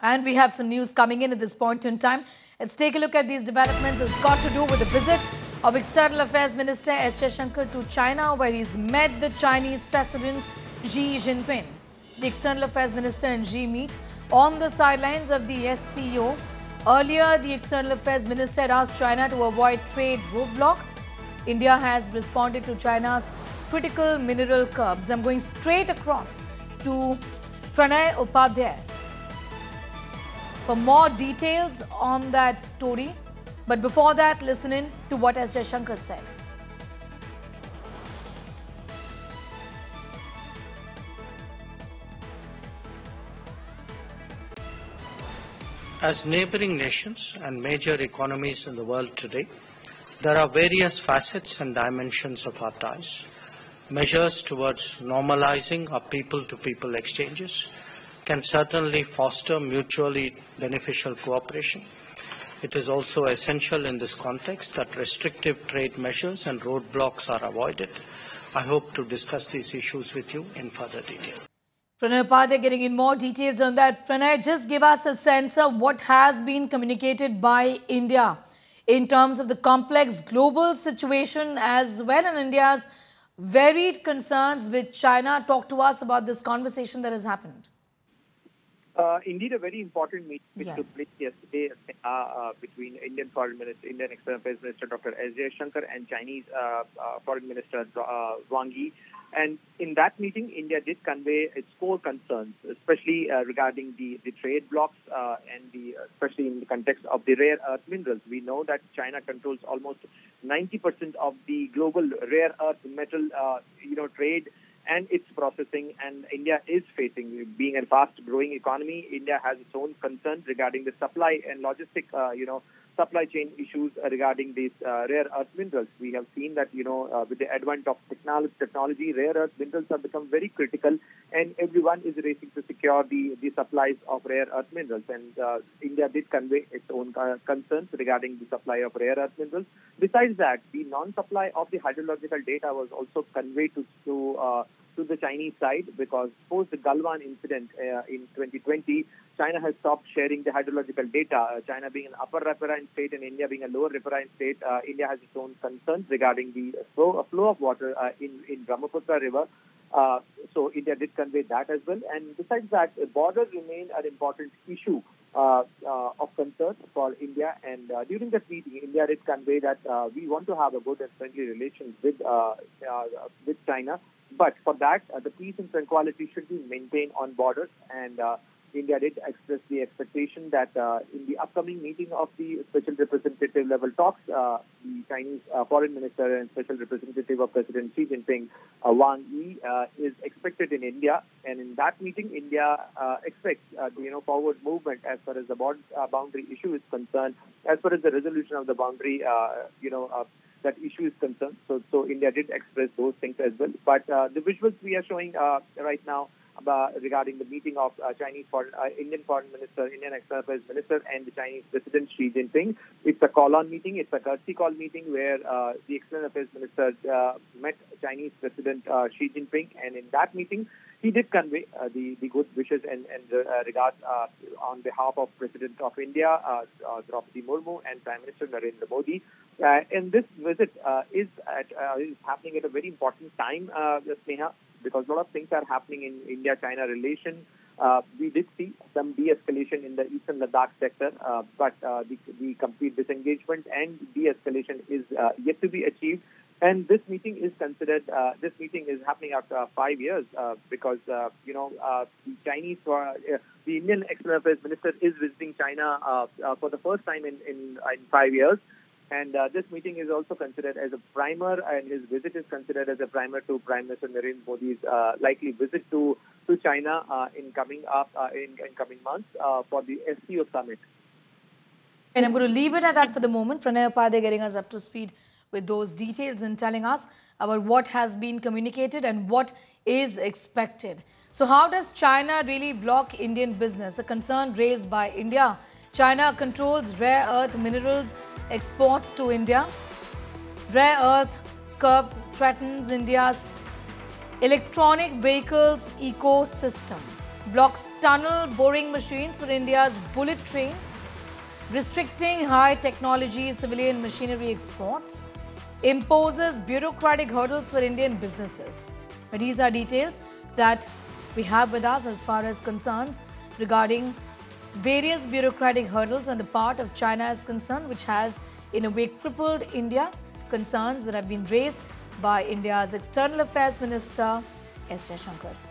And we have some news coming in at this point in time. Let's take a look at these developments. It's got to do with the visit of External Affairs Minister S. Jaishankar to China, where he's met the Chinese President Xi Jinping. The External Affairs Minister and Xi meet on the sidelines of the SCO. Earlier, the External Affairs Minister had asked China to avoid trade roadblock. India has responded to China's critical mineral curbs. I'm going straight across to Pranay Upadhyay for more details on that story. But before that, listen in to what S. Jaishankar said. As neighboring nations and major economies in the world today, there are various facets and dimensions of our ties. Measures towards normalizing our people-to-people exchanges can certainly foster mutually beneficial cooperation. It is also essential in this context that restrictive trade measures and roadblocks are avoided. I hope to discuss these issues with you in further detail. Pranay Upadhyay getting in more details on that. Pranay, just give us a sense of what has been communicated by India in terms of the complex global situation as well and India's varied concerns with China. Talk to us about this conversation that has happened. Indeed, a very important meeting which took place yesterday between Indian External Affairs Minister Dr. S. Jaishankar and Chinese Foreign Minister Wang Yi. And in that meeting, India did convey its core concerns, especially regarding the trade blocks and especially in the context of the rare earth minerals. We know that China controls almost 90% of the global rare earth metal, trade and its processing, and India is facing, being a fast-growing economy, India has its own concerns regarding the supply and logistic, supply chain issues regarding these rare earth minerals. We have seen that, with the advent of technology, rare earth minerals have become very critical, and everyone is racing to secure the supplies of rare earth minerals. And India did convey its own concerns regarding the supply of rare earth minerals. Besides that, the non-supply of the hydrological data was also conveyed to the Chinese side, because post the Galwan incident in 2020, China has stopped sharing the hydrological data. China being an upper riparian state and India being a lower riparian state, India has its own concerns regarding the flow of water in Brahmaputra River. So India did convey that as well. And besides that, borders remain an important issue of concern for India. And during that meeting, India did convey that we want to have a good and friendly relations with China. But for that, the peace and tranquility should be maintained on borders. And India did express the expectation that in the upcoming meeting of the special representative level talks, the Chinese foreign minister and special representative of President Xi Jinping, Wang Yi, is expected in India. And in that meeting, India expects forward movement as far as the boundary issue is concerned, as far as the resolution of the boundary, that issue is concerned. So India did express those things as well. But the visuals we are showing right now regarding the meeting of Indian Foreign Minister, Indian External Affairs Minister and the Chinese President Xi Jinping. It's a call-on meeting. It's a courtesy call meeting where the External Affairs Minister met Chinese President Xi Jinping. And in that meeting, he did convey the good wishes and regards on behalf of President of India, Draupadi Murmu, and Prime Minister Narendra Modi. And this visit is happening at a very important time, Sneha, because a lot of things are happening in India-China relation. We did see some de-escalation in the eastern Ladakh sector, but the complete disengagement and de-escalation is yet to be achieved. And this meeting is considered. This meeting is happening after 5 years because the Indian External Affairs Minister is visiting China for the first time in 5 years. And this meeting is also considered as a primer, and his visit is considered as a primer to Prime Minister Narendra Modi's likely visit to China in coming months for the SCO Summit. And I'm going to leave it at that for the moment. Pranay Upadhyay getting us up to speed with those details and telling us about what has been communicated and what is expected. So how does China really block Indian business? A concern raised by India. China controls rare earth minerals exports to India. Rare earth curb threatens India's electronic vehicles ecosystem. blocks tunnel boring machines for India's bullet train, restricting high technology civilian machinery exports, imposes bureaucratic hurdles for Indian businesses. But these are details that we have with us as far as concerns regarding various bureaucratic hurdles on the part of China is concerned, which has in a way crippled India. Concerns that have been raised by India's External Affairs Minister S. Jaishankar.